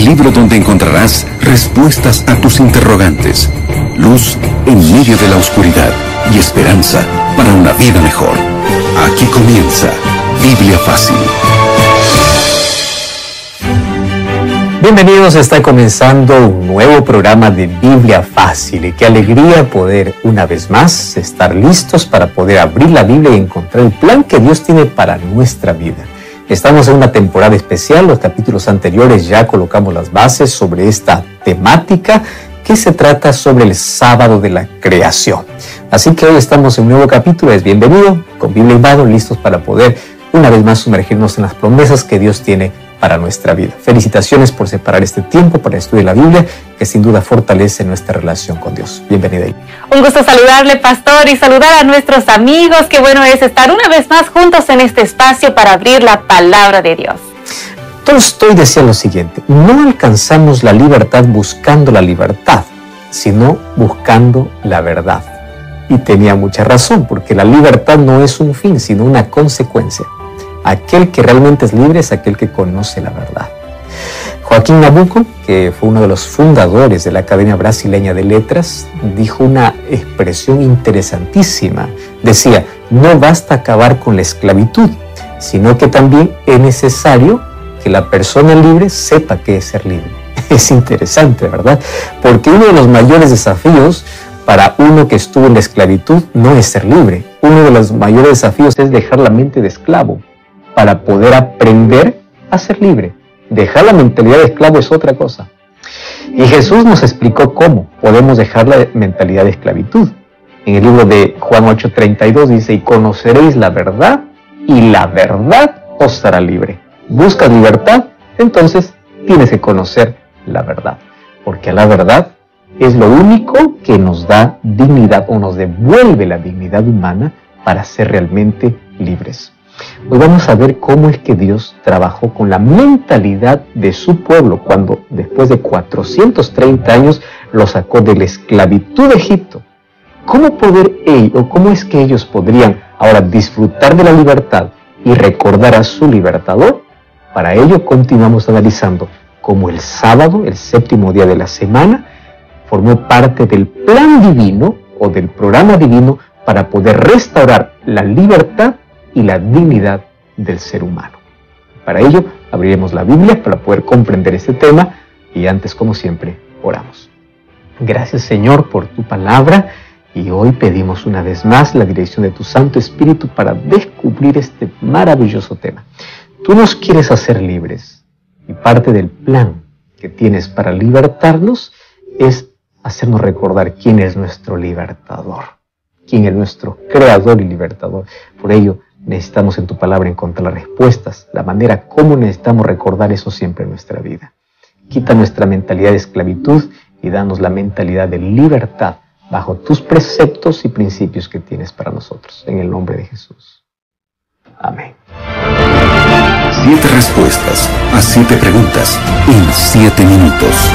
el libro donde encontrarás respuestas a tus interrogantes, luz en medio de la oscuridad y esperanza para una vida mejor. Aquí comienza Biblia Fácil. Bienvenidos, está comenzando un nuevo programa de Biblia Fácil y qué alegría poder una vez más estar listos para poder abrir la Biblia y encontrar el plan que Dios tiene para nuestra vida. Estamos en una temporada especial, los capítulos anteriores ya colocamos las bases sobre esta temática que se trata sobre el sábado de la creación. Así que hoy estamos en un nuevo capítulo, es bienvenido, con Biblia en mano, listos para poder una vez más sumergirnos en las promesas que Dios tiene para nuestra vida. Felicitaciones por separar este tiempo para estudiar la Biblia, que sin duda fortalece nuestra relación con Dios. Bienvenida. Un gusto saludarle, pastor, y saludar a nuestros amigos. Qué bueno es estar una vez más juntos en este espacio para abrir la palabra de Dios. Tolstoy decía lo siguiente: no alcanzamos la libertad buscando la libertad, sino buscando la verdad. Y tenía mucha razón, porque la libertad no es un fin, sino una consecuencia. Aquel que realmente es libre es aquel que conoce la verdad. Joaquín Nabuco, que fue uno de los fundadores de la Academia Brasileña de Letras, dijo una expresión interesantísima. Decía: no basta acabar con la esclavitud, sino que también es necesario que la persona libre sepa qué es ser libre. Es interesante, ¿verdad? Porque uno de los mayores desafíos para uno que estuvo en la esclavitud no es ser libre. Uno de los mayores desafíos es dejar la mente de esclavo para poder aprender a ser libre. Dejar la mentalidad de esclavo es otra cosa. Y Jesús nos explicó cómo podemos dejar la mentalidad de esclavitud. En el libro de Juan 8:32 dice: y conoceréis la verdad, y la verdad os hará libre. ¿Buscas libertad? Entonces tienes que conocer la verdad. Porque la verdad es lo único que nos da dignidad o nos devuelve la dignidad humana para ser realmente libres. Hoy vamos a ver cómo es que Dios trabajó con la mentalidad de su pueblo cuando después de 430 años lo sacó de la esclavitud de Egipto. ¿Cómo es que ellos podrían ahora disfrutar de la libertad y recordar a su libertador? Para ello continuamos analizando cómo el sábado, el séptimo día de la semana, formó parte del plan divino o del programa divino para poder restaurar la libertad y la dignidad del ser humano. Para ello, abriremos la Biblia para poder comprender este tema y antes, como siempre, oramos. Gracias, Señor, por tu palabra y hoy pedimos una vez más la dirección de tu Santo Espíritu para descubrir este maravilloso tema. Tú nos quieres hacer libres y parte del plan que tienes para libertarnos es hacernos recordar quién es nuestro libertador, quién es nuestro creador y libertador. Por ello, necesitamos en tu palabra encontrar las respuestas, la manera como necesitamos recordar eso siempre en nuestra vida. Quita nuestra mentalidad de esclavitud y danos la mentalidad de libertad bajo tus preceptos y principios que tienes para nosotros. En el nombre de Jesús. Amén. 7 respuestas a 7 preguntas en 7 minutos.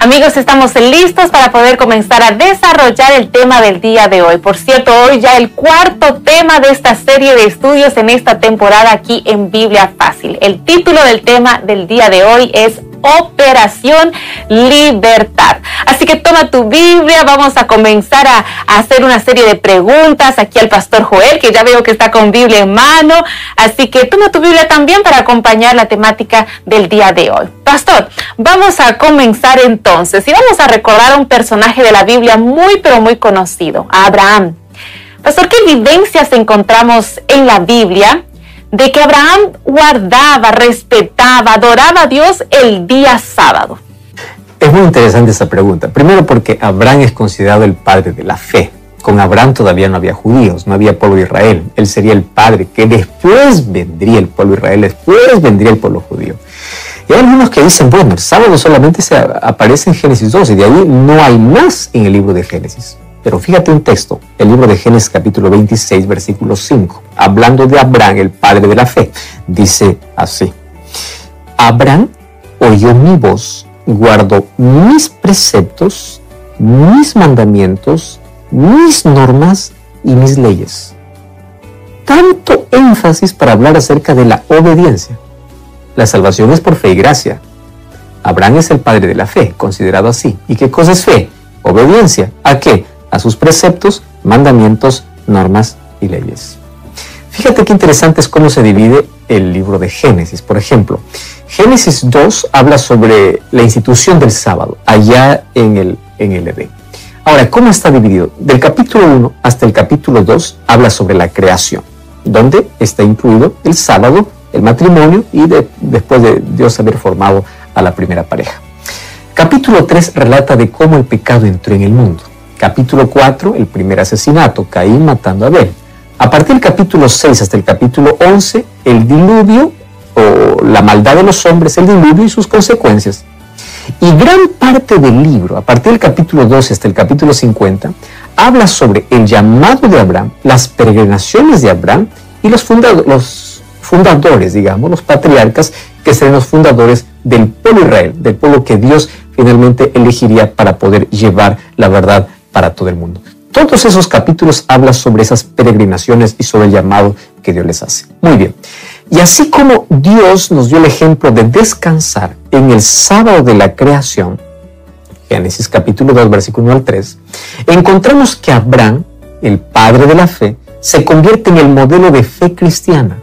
Amigos, estamos listos para poder comenzar a desarrollar el tema del día de hoy. Por cierto, hoy ya el cuarto tema de esta serie de estudios en esta temporada aquí en Biblia Fácil. El título del tema del día de hoy es Operación Libertad. Así que toma tu Biblia, vamos a comenzar a hacer una serie de preguntas aquí al pastor Joel, que ya veo que está con Biblia en mano. Así que toma tu Biblia también para acompañar la temática del día de hoy. Pastor, vamos a comenzar entonces y vamos a recordar a un personaje de la Biblia muy pero muy conocido, a Abraham. Pastor, ¿qué evidencias encontramos en la Biblia de que Abraham guardaba, respetaba, adoraba a Dios el día sábado? Es muy interesante esa pregunta. Primero porque Abraham es considerado el padre de la fe. Con Abraham todavía no había judíos, no había pueblo de Israel. Él sería el padre, que después vendría el pueblo de Israel, después vendría el pueblo judío. Y hay algunos que dicen, bueno, el sábado solamente aparece en Génesis 2 y de ahí no hay más en el libro de Génesis. Pero fíjate un texto, el libro de Génesis capítulo 26, versículo 5, hablando de Abraham, el padre de la fe, dice así: Abraham oyó mi voz, guardó mis preceptos, mis mandamientos, mis normas y mis leyes. Tanto énfasis para hablar acerca de la obediencia. La salvación es por fe y gracia. Abraham es el padre de la fe, considerado así. ¿Y qué cosa es fe? Obediencia. ¿A qué? A sus preceptos, mandamientos, normas y leyes. Fíjate qué interesante es cómo se divide el libro de Génesis. Por ejemplo, Génesis 2 habla sobre la institución del sábado, allá en el Edén. Ahora, ¿cómo está dividido? Del capítulo 1 hasta el capítulo 2 habla sobre la creación, donde está incluido el sábado, el matrimonio y después de Dios haber formado a la primera pareja. Capítulo 3 relata de cómo el pecado entró en el mundo. Capítulo 4, el primer asesinato, Caín matando a Abel. A partir del capítulo 6 hasta el capítulo 11, el diluvio o la maldad de los hombres, el diluvio y sus consecuencias. Y gran parte del libro, a partir del capítulo 12 hasta el capítulo 50, habla sobre el llamado de Abraham, las peregrinaciones de Abraham y los fundadores, digamos, los patriarcas, que serán los fundadores del pueblo Israel, del pueblo que Dios finalmente elegiría para poder llevar la verdad para todo el mundo. Todos esos capítulos hablan sobre esas peregrinaciones y sobre el llamado que Dios les hace. Muy bien. Y así como Dios nos dio el ejemplo de descansar en el sábado de la creación, Génesis capítulo 2, versículo 1 al 3, encontramos que Abraham, el padre de la fe, se convierte en el modelo de fe cristiana,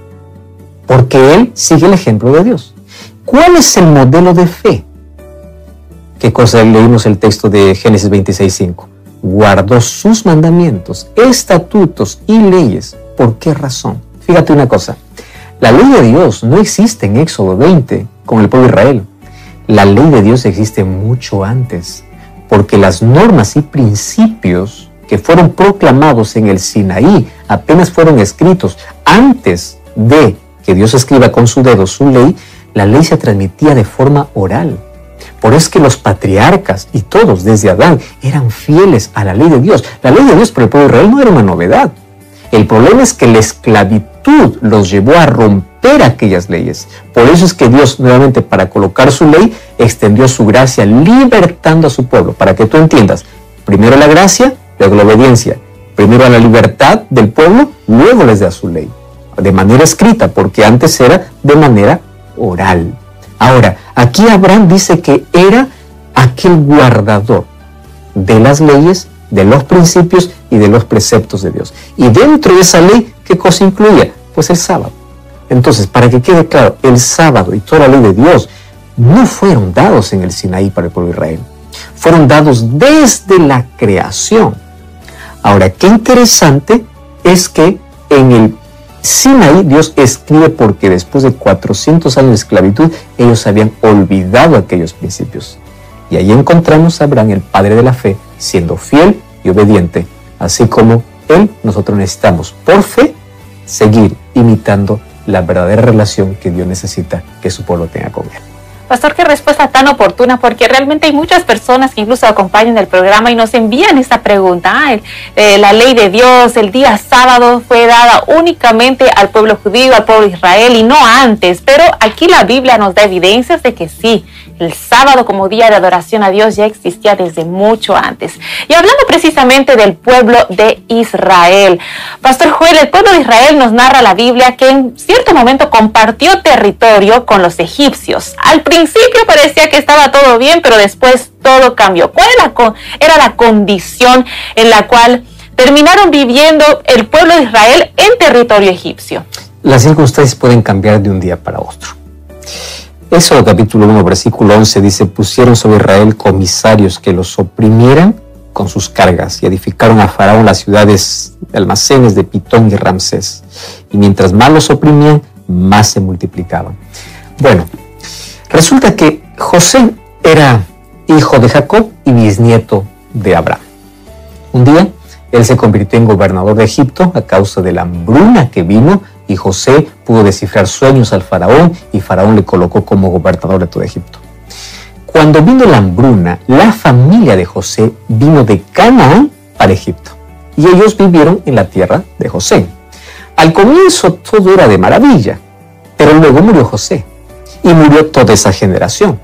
porque él sigue el ejemplo de Dios. ¿Cuál es el modelo de fe? ¿Qué cosa leímos el texto de Génesis 26:5? Guardó sus mandamientos, estatutos y leyes. ¿Por qué razón? Fíjate una cosa. La ley de Dios no existe en Éxodo 20 con el pueblo de Israel. La ley de Dios existe mucho antes, porque las normas y principios que fueron proclamados en el Sinaí apenas fueron escritos antes de que Dios escriba con su dedo su ley. La ley se transmitía de forma oral. Por eso es que los patriarcas y todos desde Adán eran fieles a la ley de Dios. La ley de Dios para el pueblo de Israel no era una novedad. El problema es que la esclavitud los llevó a romper aquellas leyes. Por eso es que Dios, nuevamente, para colocar su ley, extendió su gracia, libertando a su pueblo. Para que tú entiendas, primero la gracia, luego la obediencia. Primero a la libertad del pueblo, luego les da su ley. De manera escrita, porque antes era de manera oral. Ahora, aquí Abraham dice que era aquel guardador de las leyes, de los principios y de los preceptos de Dios. Y dentro de esa ley, ¿qué cosa incluía? Pues el sábado. Entonces, para que quede claro, el sábado y toda la ley de Dios no fueron dados en el Sinaí para el pueblo de Israel. Fueron dados desde la creación. Ahora, qué interesante es que en el Sinaí Dios escribe porque después de 400 años de esclavitud, ellos habían olvidado aquellos principios. Y ahí encontramos a Abraham, el padre de la fe, siendo fiel y obediente, así como él, nosotros necesitamos, por fe, seguir imitando la verdadera relación que Dios necesita que su pueblo tenga con él. Pastor, qué respuesta tan oportuna, porque realmente hay muchas personas que incluso acompañan el programa y nos envían esta pregunta. La ley de Dios, el día sábado fue dada únicamente al pueblo judío, al pueblo de Israel y no antes, pero aquí la Biblia nos da evidencias de que sí, el sábado como día de adoración a Dios ya existía desde mucho antes. Y hablando precisamente del pueblo de Israel, Pastor Joel, el pueblo de Israel nos narra la Biblia que en cierto momento compartió territorio con los egipcios. Al principio parecía que estaba todo bien, pero después todo cambió. ¿Cuál era la condición en la cual terminaron viviendo el pueblo de Israel en territorio egipcio? Las circunstancias pueden cambiar de un día para otro. Éxodo capítulo 1, versículo 11 dice: pusieron sobre Israel comisarios que los oprimieran con sus cargas y edificaron a Faraón las ciudades de almacenes de Pitón y Ramsés. Y mientras más los oprimían, más se multiplicaban. Bueno, resulta que José era hijo de Jacob y bisnieto de Abraham. Un día, él se convirtió en gobernador de Egipto a causa de la hambruna que vino, y José pudo descifrar sueños al faraón y faraón le colocó como gobernador de todo Egipto. Cuando vino la hambruna, la familia de José vino de Canaán para Egipto y ellos vivieron en la tierra de José. Al comienzo todo era de maravilla, pero luego murió José y murió toda esa generación.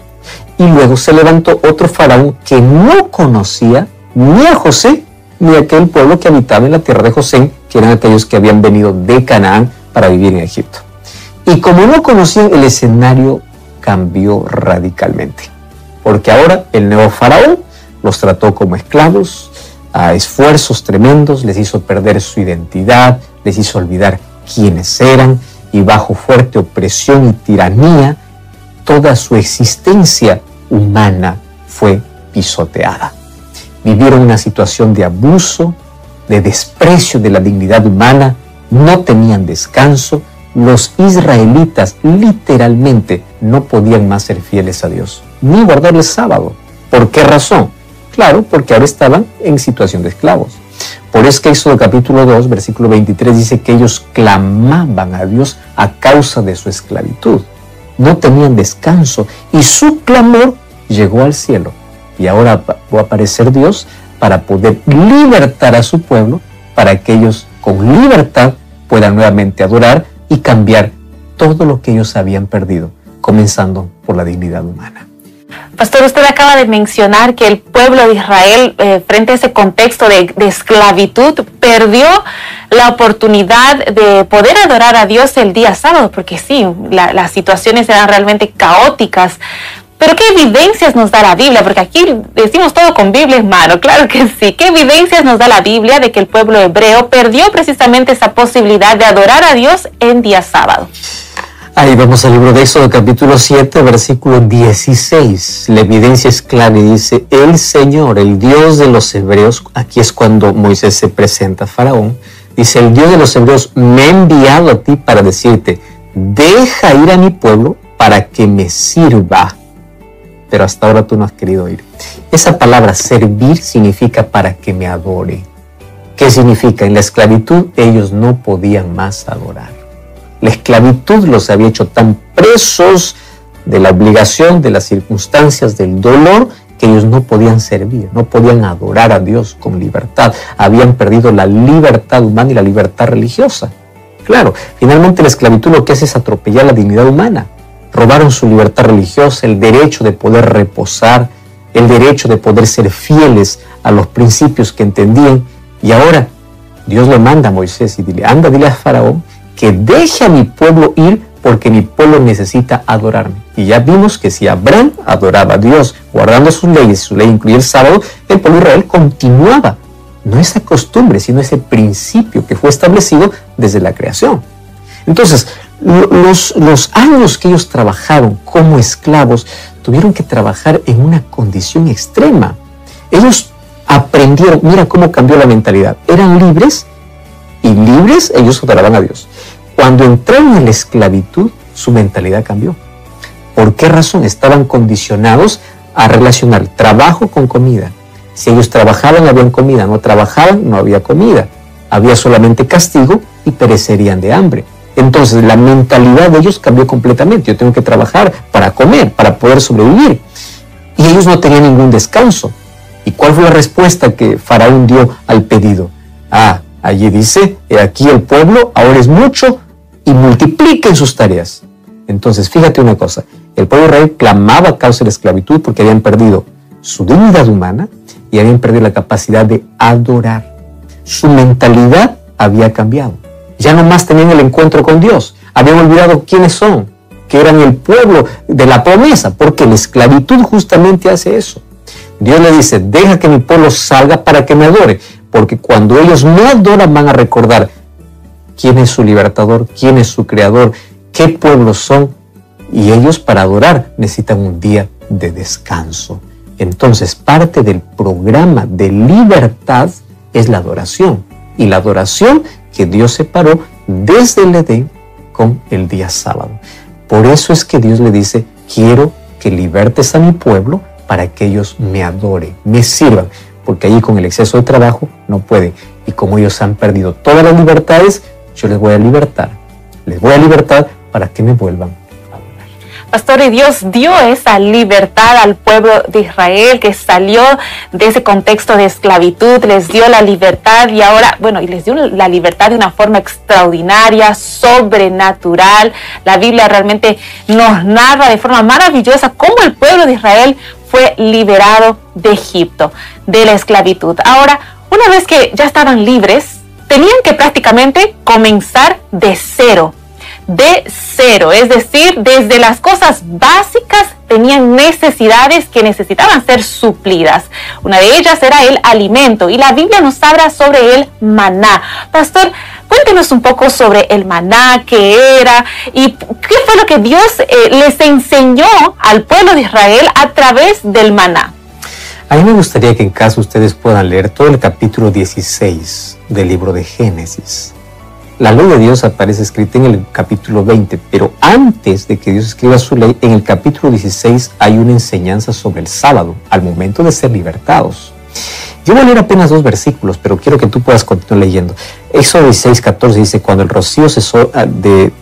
Y luego se levantó otro faraón que no conocía ni a José ni a aquel pueblo que habitaba en la tierra de José, que eran aquellos que habían venido de Canaán para vivir en Egipto. Y como no conocían, el escenario cambió radicalmente. Porque ahora el nuevo faraón los trató como esclavos, a esfuerzos tremendos, les hizo perder su identidad, les hizo olvidar quiénes eran, y bajo fuerte opresión y tiranía, toda su existencia humana fue pisoteada. Vivieron una situación de abuso, de desprecio de la dignidad humana, no tenían descanso. Los israelitas literalmente no podían más ser fieles a Dios, ni guardar el sábado. ¿Por qué razón? Claro, porque ahora estaban en situación de esclavos. Por eso que Éxodo capítulo 2, versículo 23 dice que ellos clamaban a Dios a causa de su esclavitud. No tenían descanso y su clamor llegó al cielo. Y ahora va a aparecer Dios para poder libertar a su pueblo, para que ellos con libertad puedan nuevamente adorar y cambiar todo lo que ellos habían perdido, comenzando por la dignidad humana. Pastor, usted acaba de mencionar que el pueblo de Israel, frente a ese contexto de esclavitud, perdió la oportunidad de poder adorar a Dios el día sábado, porque sí, las situaciones eran realmente caóticas. Pero ¿qué evidencias nos da la Biblia? Porque aquí decimos todo con Biblia en mano, claro que sí. ¿Qué evidencias nos da la Biblia de que el pueblo hebreo perdió precisamente esa posibilidad de adorar a Dios en día sábado? Ahí vamos al libro de Éxodo capítulo 7, versículo 16. La evidencia es clara y dice: el Señor, el Dios de los hebreos, aquí es cuando Moisés se presenta a Faraón, dice: el Dios de los hebreos me ha enviado a ti para decirte, deja ir a mi pueblo para que me sirva. Pero hasta ahora tú no has querido ir. Esa palabra servir significa para que me adore. ¿Qué significa? En la esclavitud ellos no podían más adorar. La esclavitud los había hecho tan presos de la obligación, de las circunstancias, del dolor, que ellos no podían servir, no podían adorar a Dios con libertad. Habían perdido la libertad humana y la libertad religiosa. Claro, finalmente la esclavitud lo que hace es atropellar la dignidad humana. Robaron su libertad religiosa, el derecho de poder reposar, el derecho de poder ser fieles a los principios que entendían. Y ahora Dios le manda a Moisés y dile a Faraón que deje a mi pueblo ir porque mi pueblo necesita adorarme. Y ya vimos que si Abraham adoraba a Dios guardando sus leyes, su ley incluía el sábado, el pueblo de Israel continuaba. No esa costumbre, sino ese principio que fue establecido desde la creación. Entonces, los años que ellos trabajaron como esclavos, tuvieron que trabajar en una condición extrema. Ellos aprendieron, mira cómo cambió la mentalidad. Eran libres y libres ellos adoraban a Dios. Cuando entraron en la esclavitud, su mentalidad cambió. ¿Por qué razón? Estaban condicionados a relacionar trabajo con comida. Si ellos trabajaban, había comida. No trabajaban, no había comida. Había solamente castigo y perecerían de hambre. Entonces la mentalidad de ellos cambió completamente. Yo tengo que trabajar para comer, para poder sobrevivir. Y ellos no tenían ningún descanso. ¿Y cuál fue la respuesta que Faraón dio al pedido? Allí dice: he aquí el pueblo ahora es mucho y multipliquen sus tareas. Entonces fíjate una cosa, el pueblo de Israel clamaba a causa de la esclavitud porque habían perdido su dignidad humana y habían perdido la capacidad de adorar. Su mentalidad había cambiado. Ya no más tenían el encuentro con Dios. Habían olvidado quiénes son, que eran el pueblo de la promesa, porque la esclavitud justamente hace eso. Dios le dice: deja que mi pueblo salga para que me adore, porque cuando ellos me adoran van a recordar quién es su libertador, quién es su creador, qué pueblos son, y ellos para adorar necesitan un día de descanso. Entonces parte del programa de libertad es la adoración, y la adoración que Dios separó desde el Edén con el día sábado. Por eso es que Dios le dice: quiero que libertes a mi pueblo para que ellos me adoren, me sirvan, porque allí con el exceso de trabajo no pueden. Y como ellos han perdido todas las libertades, yo les voy a libertar. Les voy a libertar para que me vuelvan a adorar. Pastor, y Dios dio esa libertad al pueblo de Israel que salió de ese contexto de esclavitud, les dio la libertad y ahora, y les dio la libertad de una forma extraordinaria, sobrenatural. La Biblia realmente nos narra de forma maravillosa cómo el pueblo de Israel fue liberado de Egipto, de la esclavitud. Ahora, una vez que ya estaban libres, tenían que prácticamente comenzar de cero. de cero, es decir, desde las cosas básicas tenían necesidades que necesitaban ser suplidas. Una de ellas era el alimento, y la Biblia nos habla sobre el maná. Pastor, cuéntenos un poco sobre el maná, qué era y qué fue lo que Dios les enseñó al pueblo de Israel a través del maná. A mí me gustaría que en caso ustedes puedan leer todo el capítulo 16 del libro de Génesis. La ley de Dios aparece escrita en el capítulo 20, pero antes de que Dios escriba su ley, en el capítulo 16 hay una enseñanza sobre el sábado, al momento de ser libertados. Yo voy a leer apenas 2 versículos, pero quiero que tú puedas continuar leyendo. Éxodo 16:14 dice: cuando el rocío cesó de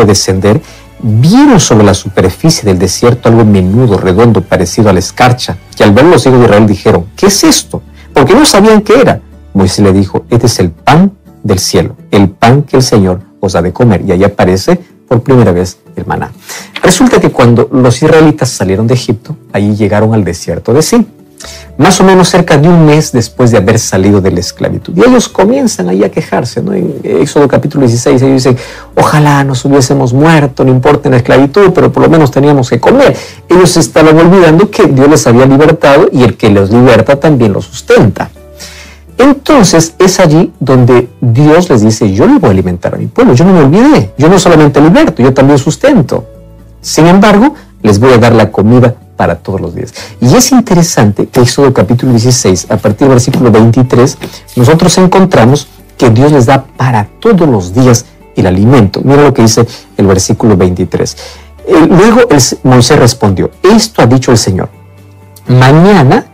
descender, vieron sobre la superficie del desierto algo menudo, redondo, parecido a la escarcha, que al ver los hijos de Israel dijeron: ¿qué es esto? Porque no sabían qué era. Moisés le dijo: este es el pan del cielo, el pan que el Señor os da de comer. Y ahí aparece por primera vez el maná. Resulta que cuando los israelitas salieron de Egipto, ahí llegaron al desierto de Sin, más o menos cerca de un mes después de haber salido de la esclavitud. Y ellos comienzan ahí a quejarse, ¿no? En Éxodo capítulo 16, ellos dicen: ojalá nos hubiésemos muerto, no importa en la esclavitud, pero por lo menos teníamos que comer. Ellos estaban olvidando que Dios les había libertado, y el que los liberta también los sustenta. Entonces es allí donde Dios les dice: yo le voy a alimentar a mi pueblo, yo no me olvidé, yo no solamente liberto, yo también sustento. Sin embargo, les voy a dar la comida para todos los días. Y es interesante que Éxodo capítulo 16, a partir del versículo 23, nosotros encontramos que Dios les da para todos los días el alimento. Mira lo que dice el versículo 23. Luego Moisés respondió: esto ha dicho el Señor, mañana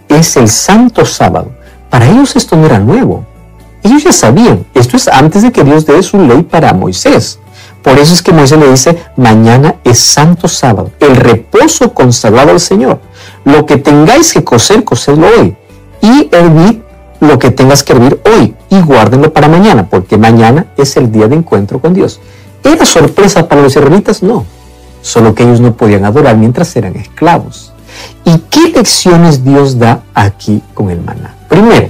es el santo sábado. Para ellos esto no era nuevo. Ellos ya sabían. Esto es antes de que Dios dé su ley para Moisés. Por eso es que Moisés le dice: mañana es santo sábado, el reposo consagrado al Señor. Lo que tengáis que cocer, cocedlo hoy. Y hervid lo que tengas que hervir hoy. Y guárdenlo para mañana, porque mañana es el día de encuentro con Dios. ¿Era sorpresa para los israelitas? No. Solo que ellos no podían adorar mientras eran esclavos. ¿Y qué lecciones Dios da aquí con el maná? Primero,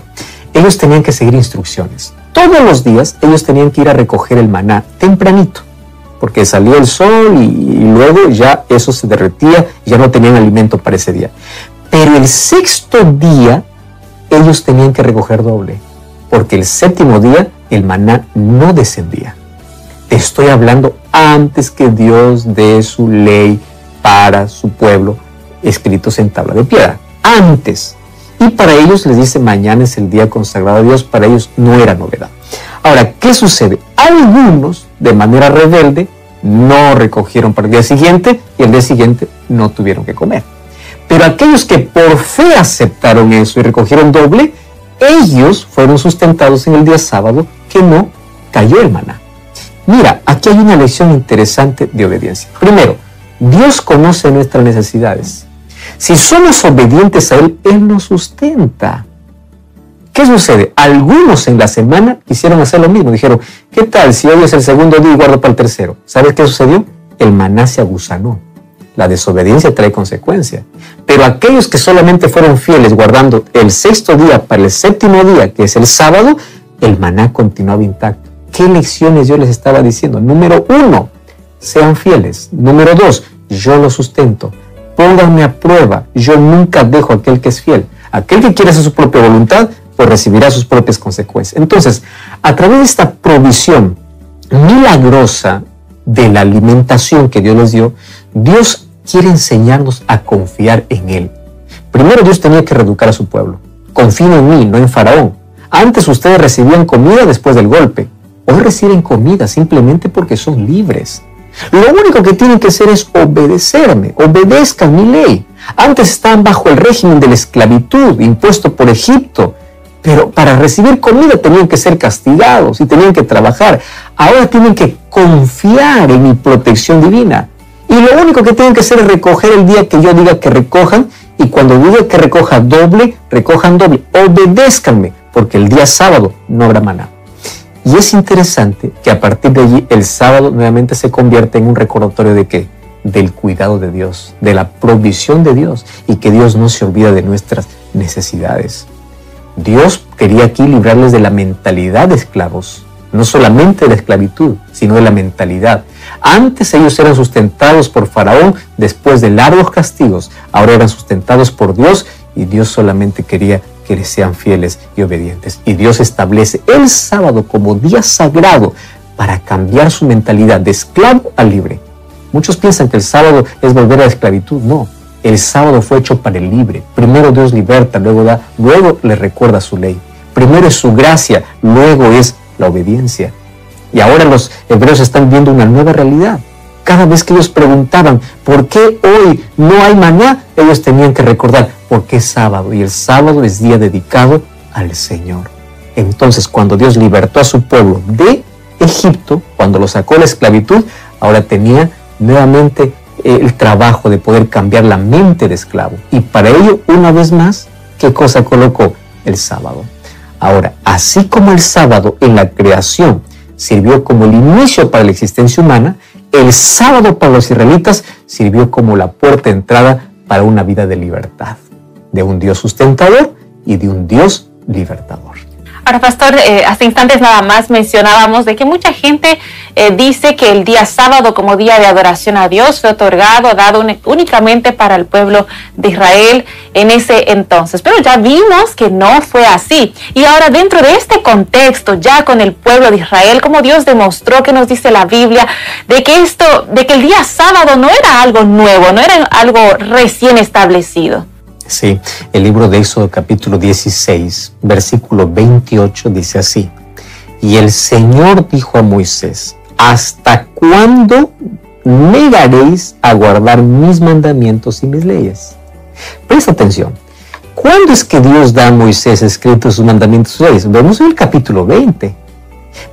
ellos tenían que seguir instrucciones. Todos los días ellos tenían que ir a recoger el maná tempranito, porque salía el sol y luego ya eso se derretía y ya no tenían alimento para ese día. Pero el sexto día ellos tenían que recoger doble, porque el séptimo día el maná no descendía. Te estoy hablando antes que Dios dé su ley para su pueblo, escritos en tabla de piedra. Antes. Y para ellos les dice: mañana es el día consagrado a Dios. Para ellos no era novedad. Ahora, ¿qué sucede? Algunos, de manera rebelde, no recogieron para el día siguiente, y el día siguiente no tuvieron que comer. Pero aquellos que por fe aceptaron eso y recogieron doble, ellos fueron sustentados en el día sábado, que no cayó el maná. Mira, aquí hay una lección interesante de obediencia. Primero, Dios conoce nuestras necesidades. Si somos obedientes a Él, Él nos sustenta. ¿Qué sucede? Algunos en la semana quisieron hacer lo mismo. Dijeron: ¿qué tal si hoy es el segundo día y guardo para el tercero? ¿Sabes qué sucedió? El maná se agusanó. La desobediencia trae consecuencias. Pero aquellos que solamente fueron fieles guardando el sexto día para el séptimo día, que es el sábado, el maná continuaba intacto. ¿Qué lecciones Dios les estaba diciendo? Número 1, sean fieles. Número 2, yo los sustento. Pónganme a prueba, yo nunca dejo a aquel que es fiel. Aquel que quiere hacer su propia voluntad, pues recibirá sus propias consecuencias. Entonces, a través de esta provisión milagrosa de la alimentación que Dios les dio, Dios quiere enseñarnos a confiar en Él. Primero Dios tenía que reeducar a su pueblo. Confíen en mí, no en Faraón. Antes ustedes recibían comida después del golpe. Hoy reciben comida simplemente porque son libres. Lo único que tienen que hacer es obedecerme, obedezcan mi ley. Antes estaban bajo el régimen de la esclavitud impuesto por Egipto, pero para recibir comida tenían que ser castigados y tenían que trabajar. Ahora tienen que confiar en mi protección divina. Y lo único que tienen que hacer es recoger el día que yo diga que recojan, y cuando diga que recojan doble, obedézcanme, porque el día sábado no habrá maná. Y es interesante que a partir de allí el sábado nuevamente se convierte en un recordatorio de ¿qué? Del cuidado de Dios, de la provisión de Dios, y que Dios no se olvida de nuestras necesidades. Dios quería aquí librarles de la mentalidad de esclavos, no solamente de la esclavitud, sino de la mentalidad. Antes ellos eran sustentados por Faraón después de largos castigos, ahora eran sustentados por Dios y Dios solamente quería que les sean fieles y obedientes. Y Dios establece el sábado como día sagrado para cambiar su mentalidad de esclavo a libre. Muchos piensan que el sábado es volver a la esclavitud. No, el sábado fue hecho para el libre. Primero Dios liberta, luego le recuerda su ley. Primero es su gracia, luego es la obediencia. Y ahora los hebreos están viendo una nueva realidad. Cada vez que ellos preguntaban, ¿por qué hoy no hay maná? Ellos tenían que recordar, porque es sábado, y el sábado es día dedicado al Señor. Entonces, cuando Dios libertó a su pueblo de Egipto, cuando lo sacó de la esclavitud, ahora tenía nuevamente el trabajo de poder cambiar la mente de esclavo. Y para ello, una vez más, ¿qué cosa colocó? El sábado. Ahora, así como el sábado en la creación sirvió como el inicio para la existencia humana, el sábado para los israelitas sirvió como la puerta de entrada para una vida de libertad, de un Dios sustentador y de un Dios libertador. Ahora, pastor, hace instantes nada más mencionábamos de que mucha gente dice que el día sábado como día de adoración a Dios fue dado únicamente para el pueblo de Israel en ese entonces. Pero ya vimos que no fue así. Y ahora dentro de este contexto, ya con el pueblo de Israel, como Dios demostró, que nos dice la Biblia, de que el día sábado no era algo nuevo, no era algo recién establecido. Sí, el libro de Éxodo capítulo 16, versículo 28 dice así: y el Señor dijo a Moisés, ¿hasta cuándo negaréis a guardar mis mandamientos y mis leyes? Presta atención, ¿cuándo es que Dios da a Moisés escritos sus mandamientos y sus leyes? Vemos en el capítulo 20.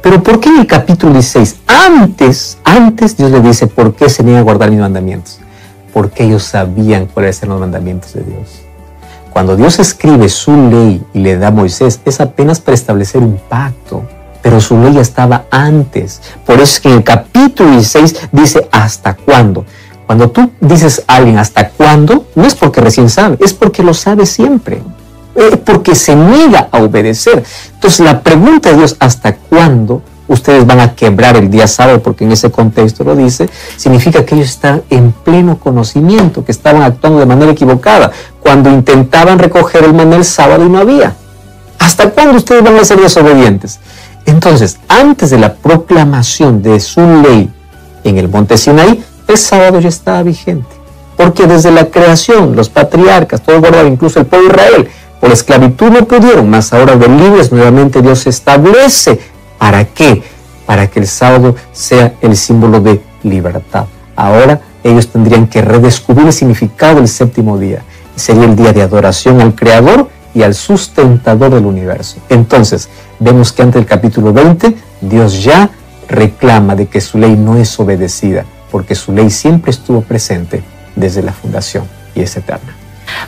Pero ¿por qué en el capítulo 16? Antes Dios le dice, ¿por qué se niegan a guardar mis mandamientos? Porque ellos sabían cuáles eran los mandamientos de Dios. Cuando Dios escribe su ley y le da a Moisés, es apenas para establecer un pacto, pero su ley ya estaba antes. Por eso es que en el capítulo 16 dice, ¿hasta cuándo? Cuando tú dices a alguien ¿hasta cuándo? No es porque recién sabe, es porque lo sabe siempre, porque se niega a obedecer. Entonces la pregunta de Dios, ¿hasta cuándo ustedes van a quebrar el día sábado? Porque en ese contexto lo dice, significa que ellos están en pleno conocimiento, que estaban actuando de manera equivocada, cuando intentaban recoger el maná el sábado y no había. ¿Hasta cuándo ustedes van a ser desobedientes? Entonces, antes de la proclamación de su ley en el monte Sinaí, el sábado ya estaba vigente. Porque desde la creación, los patriarcas, todos guardaban, incluso el pueblo de Israel, por la esclavitud no pudieron, mas ahora de libres nuevamente Dios establece. ¿Para qué? Para que el sábado sea el símbolo de libertad. Ahora ellos tendrían que redescubrir el significado del séptimo día. Sería el día de adoración al Creador y al sustentador del universo. Entonces, vemos que antes del capítulo 20, Dios ya reclama de que su ley no es obedecida, porque su ley siempre estuvo presente desde la fundación y es eterna.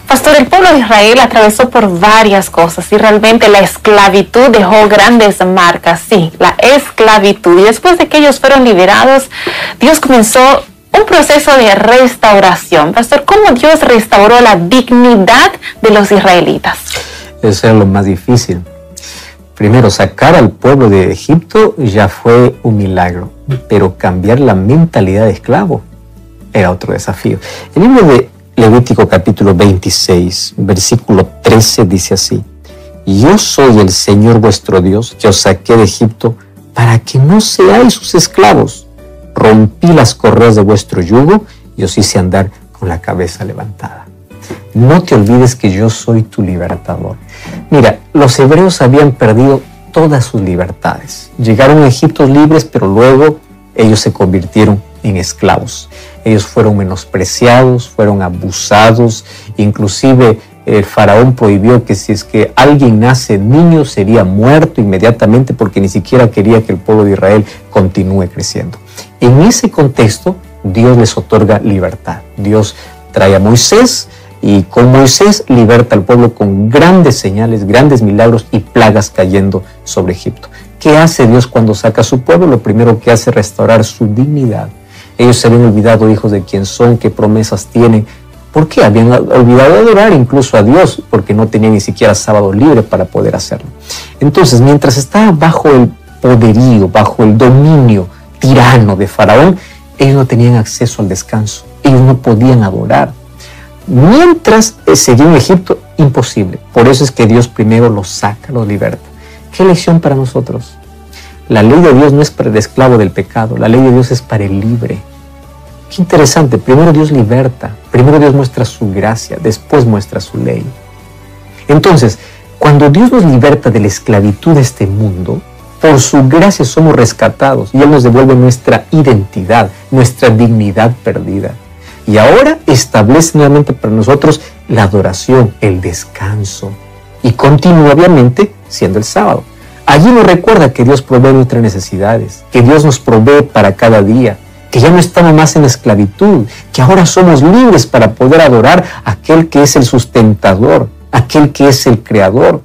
Pastor, el pueblo de Israel atravesó por varias cosas y realmente la esclavitud dejó grandes marcas. Sí, la esclavitud. Y después de que ellos fueron liberados, Dios comenzó un proceso de restauración. Pastor, ¿cómo Dios restauró la dignidad de los israelitas? Eso era lo más difícil. Primero, sacar al pueblo de Egipto ya fue un milagro, pero cambiar la mentalidad de esclavo era otro desafío. El libro de Levítico capítulo 26, versículo 13 dice así: yo soy el Señor vuestro Dios, que os saqué de Egipto para que no seáis sus esclavos. Rompí las correas de vuestro yugo y os hice andar con la cabeza levantada. No te olvides que yo soy tu libertador. Mira, los hebreos habían perdido todas sus libertades. Llegaron a Egipto libres, pero luego ellos se convirtieron en esclavos. Ellos fueron menospreciados, fueron abusados, inclusive el faraón prohibió que si es que alguien nace niño sería muerto inmediatamente porque ni siquiera quería que el pueblo de Israel continúe creciendo. En ese contexto, Dios les otorga libertad. Dios trae a Moisés y con Moisés liberta al pueblo con grandes señales, grandes milagros y plagas cayendo sobre Egipto. ¿Qué hace Dios cuando saca a su pueblo? Lo primero que hace es restaurar su dignidad. Ellos se habían olvidado, hijos, de quién son, qué promesas tienen. ¿Por qué? Habían olvidado de adorar incluso a Dios, porque no tenían ni siquiera sábado libre para poder hacerlo. Entonces, mientras estaba bajo el poderío, bajo el dominio tirano de Faraón, ellos no tenían acceso al descanso, ellos no podían adorar. Mientras seguían en Egipto, imposible. Por eso es que Dios primero los saca, los liberta. ¿Qué lección para nosotros? La ley de Dios no es para el esclavo del pecado, la ley de Dios es para el libre. Qué interesante, primero Dios liberta, primero Dios muestra su gracia, después muestra su ley. Entonces, cuando Dios nos liberta de la esclavitud de este mundo, por su gracia somos rescatados y Él nos devuelve nuestra identidad, nuestra dignidad perdida. Y ahora establece nuevamente para nosotros la adoración, el descanso. Y continúa obviamente siendo el sábado. Allí nos recuerda que Dios provee nuestras necesidades, que Dios nos provee para cada día, que ya no estamos más en esclavitud, que ahora somos libres para poder adorar a aquel que es el sustentador, aquel que es el creador.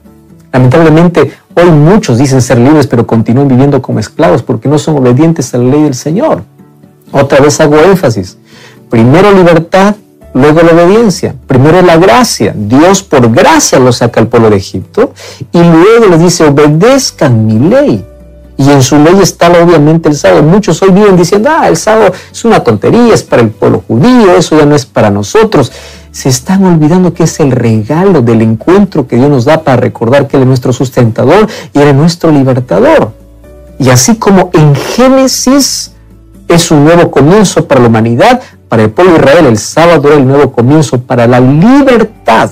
Lamentablemente, hoy muchos dicen ser libres, pero continúan viviendo como esclavos porque no son obedientes a la ley del Señor. Otra vez hago énfasis. Primero libertad, luego la obediencia. Primero la gracia. Dios por gracia los saca al pueblo de Egipto y luego les dice, obedezcan mi ley. Y en su ley está obviamente el sábado. Muchos hoy viven diciendo, el sábado es una tontería, es para el pueblo judío, eso ya no es para nosotros. Se están olvidando que es el regalo del encuentro que Dios nos da para recordar que Él es nuestro sustentador y Él es nuestro libertador. Y así como en Génesis es un nuevo comienzo para la humanidad, para el pueblo de Israel el sábado era el nuevo comienzo para la libertad.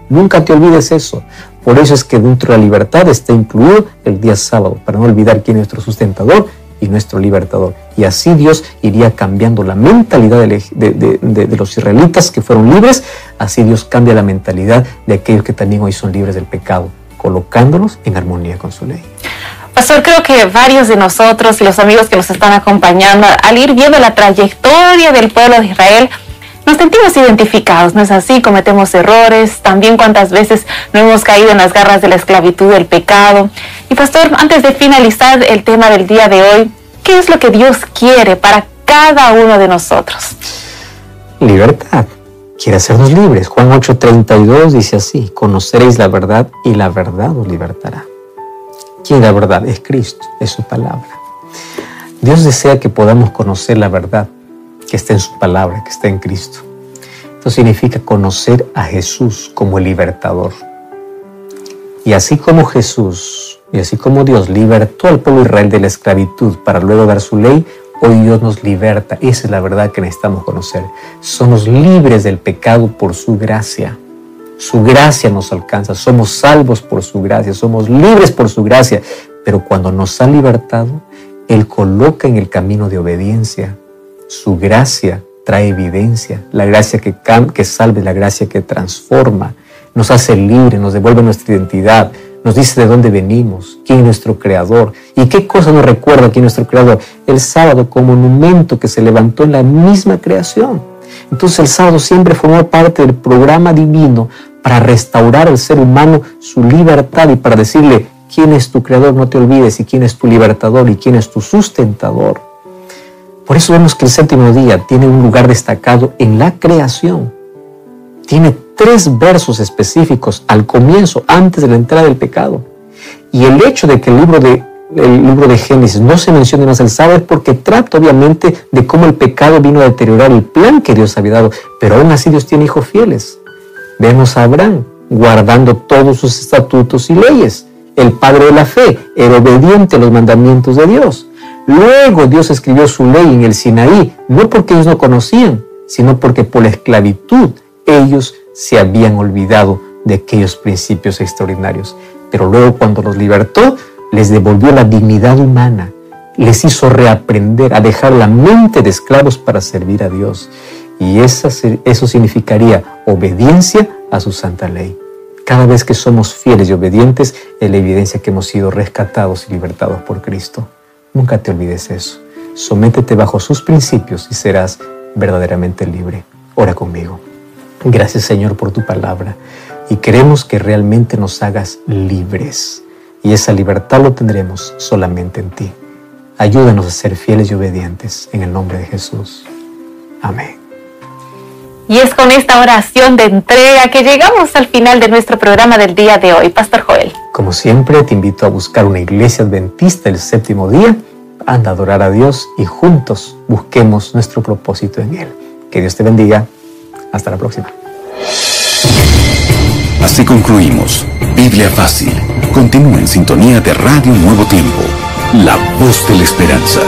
Nunca te olvides eso. Por eso es que dentro de la libertad está incluido el día sábado, para no olvidar quién es nuestro sustentador y nuestro libertador. Y así Dios iría cambiando la mentalidad de los israelitas que fueron libres, así Dios cambia la mentalidad de aquellos que también hoy son libres del pecado, colocándolos en armonía con su ley. Pastor, creo que varios de nosotros y los amigos que nos están acompañando, al ir viendo la trayectoria del pueblo de Israel, nos sentimos identificados, ¿no es así? Cometemos errores, también cuántas veces no hemos caído en las garras de la esclavitud del pecado. Y pastor, antes de finalizar el tema del día de hoy, ¿qué es lo que Dios quiere para cada uno de nosotros? Libertad. Quiere hacernos libres. Juan 8:32 dice así, conoceréis la verdad y la verdad os libertará. ¿Quién es la verdad? Es Cristo, es su palabra. Dios desea que podamos conocer la verdad que está en su palabra, que está en Cristo. Esto significa conocer a Jesús como el libertador. Y así como Jesús, y así como Dios libertó al pueblo de Israel de la esclavitud para luego dar su ley, hoy Dios nos liberta. Esa es la verdad que necesitamos conocer. Somos libres del pecado por su gracia. Su gracia nos alcanza. Somos salvos por su gracia. Somos libres por su gracia. Pero cuando nos ha libertado, Él coloca en el camino de obediencia. Su gracia trae evidencia, la gracia que salve, la gracia que transforma, nos hace libres, nos devuelve nuestra identidad, nos dice de dónde venimos, quién es nuestro creador y qué cosa nos recuerda quién es nuestro creador. El sábado como monumento que se levantó en la misma creación. Entonces el sábado siempre formó parte del programa divino para restaurar al ser humano su libertad y para decirle quién es tu creador, no te olvides, y quién es tu libertador y quién es tu sustentador. Por eso vemos que el séptimo día tiene un lugar destacado en la creación. Tiene 3 versos específicos al comienzo, antes de la entrada del pecado. Y el hecho de que el libro de Génesis no se mencione más el sábado es porque trata obviamente de cómo el pecado vino a deteriorar el plan que Dios había dado. Pero aún así Dios tiene hijos fieles. Vemos a Abraham guardando todos sus estatutos y leyes. El padre de la fe era obediente a los mandamientos de Dios. Luego Dios escribió su ley en el Sinaí, no porque ellos no conocían, sino porque por la esclavitud ellos se habían olvidado de aquellos principios extraordinarios. Pero luego cuando los libertó, les devolvió la dignidad humana, les hizo reaprender a dejar la mente de esclavos para servir a Dios. Y eso significaría obediencia a su santa ley. Cada vez que somos fieles y obedientes, es la evidencia que hemos sido rescatados y libertados por Cristo. Nunca te olvides eso. Sométete bajo sus principios y serás verdaderamente libre. Ora conmigo. Gracias, Señor, por tu palabra. Y queremos que realmente nos hagas libres. Y esa libertad lo tendremos solamente en ti. Ayúdanos a ser fieles y obedientes en el nombre de Jesús. Amén. Y es con esta oración de entrega que llegamos al final de nuestro programa del día de hoy. Pastor Joel. Como siempre, te invito a buscar una iglesia adventista el séptimo día Anda a adorar a Dios y juntos busquemos nuestro propósito en Él. Que Dios te bendiga. Hasta la próxima. Así concluimos Biblia Fácil. Continúa en sintonía de Radio Nuevo Tiempo, la voz de la esperanza.